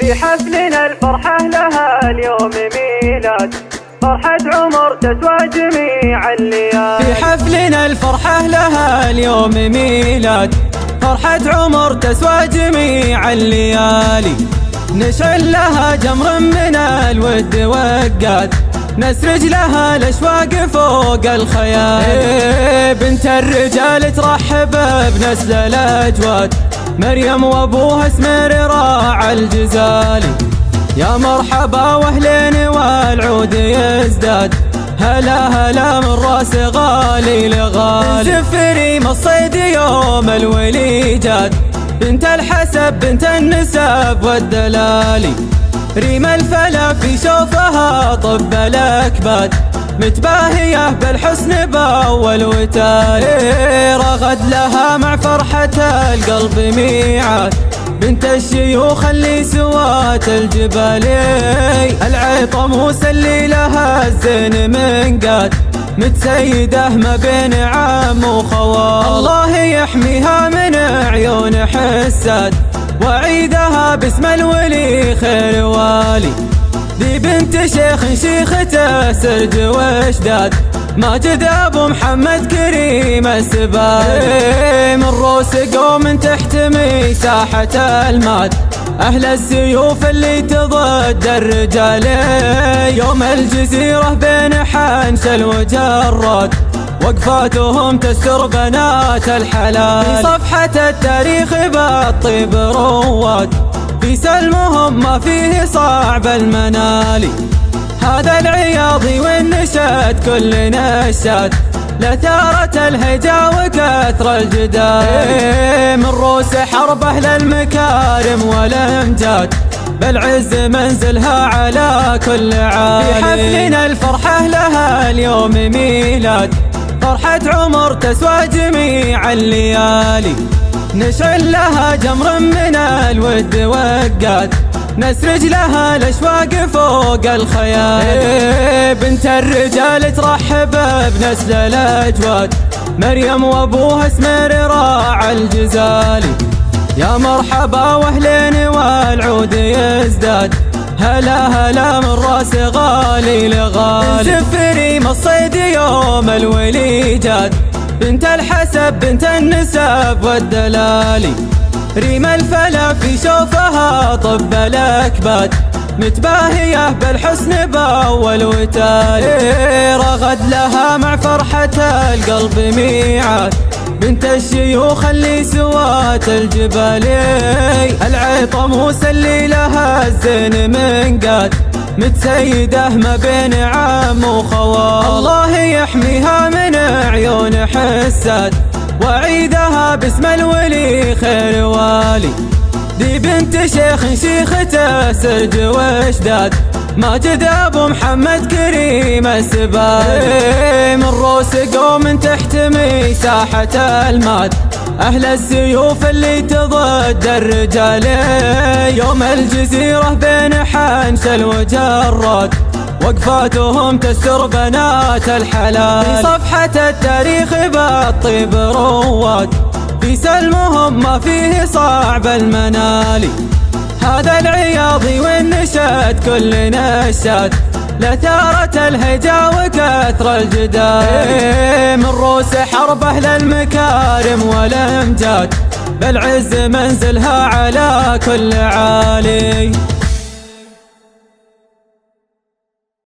في حفلنا الفرحة لها اليوم ميلاد، فرحة عمر تسوى جميع الليالي. في حفلنا الفرحة لها اليوم ميلاد، فرحة عمر تسوى جميع الليالي. نشعل لها جمر من الود وقاد، نسرج لها الاشواق فوق الخيال. بنت الرجال ترحب بنسل الاجواد، مريم وابوها اسمر راعى الجزالي. يا مرحبا واهلين والعود يزداد، هلا هلا من راس غالي لغالي. زفري من الصيد يوم الوليجاد، بنت الحسب بنت النسب والدلالي. ريم الفلا في شوفها طب الاكباد، متباهية بالحسن باول وتالي. رغد لها مع فرحة القلب ميعاد، بنت الشيوخ اللي سوات الجبال. العطم وسلي لها الزين من قاد، متسيدة ما بين عام وخوال. الله يحميها من عيون حساد، وعيدها باسم الولي خير والي. دي بنت شيخ شيخته سرج واشداد، ماجد ابو محمد كريم السبالي. من روس قوم تحتمي ساحة الماد، اهل السيوف اللي تضد الرجال. يوم الجزيرة بين حنشل وجراد، وقفاتهم تستر بنات الحلال. في صفحة التاريخ بالطيب رواد، في سلمهم ما فيه صعب المنالي. هذا العياضي والنشاد كل نشاد، لثارة الهجا وكثر الجدال. من روس حرب اهل المكارم والامجاد، بالعز منزلها على كل عالي. في حفلنا الفرحة لها اليوم ميلاد، فرحة عمر تسوى جميع الليالي. نشعل لها جمر من الود وقاد، نسرج لها الاشواق فوق الخيال. بنت الرجال ترحب بنسل الاجواد، مريم وابوها اسمر راعى الجزالي. يا مرحبا واهلين والعود يزداد، هلا هلا من راس غالي لغالي. زفري من الصيد يوم الوليجاد، بنت الحسب بنت النسب والدلالي. ريم الفلا في شوفها طب الاكباد، متباهية بالحسن باول وتالي. رغد لها مع فرحة القلب ميعاد، بنت الشيوخ اللي سوات الجبال. العطم وسلي لها الزين من قاد، متسيدة ما بين عام وخوال. الله يحميها من عيون حساد، وعيدها باسم الولي خير والي. دي بنت شيخ شيخته سرج واشداد، ماجد ابو محمد كريم السبالي. من روس قوم تحتمي ساحة الماد، اهل السيوف اللي تضد الرجال. يوم الجزيرة بين حنشل وجراد، وقفاتهم تستر بنات الحلال. في صفحة التاريخ بالطيب رواد، في سلمهم ما فيه صعب المنالي. هذا العياضي والنشاد كل نشاد، لثارة الهجا وكثر الجدال. من روس حرب اهل المكارم والامجاد، بالعز منزلها على كل عالي.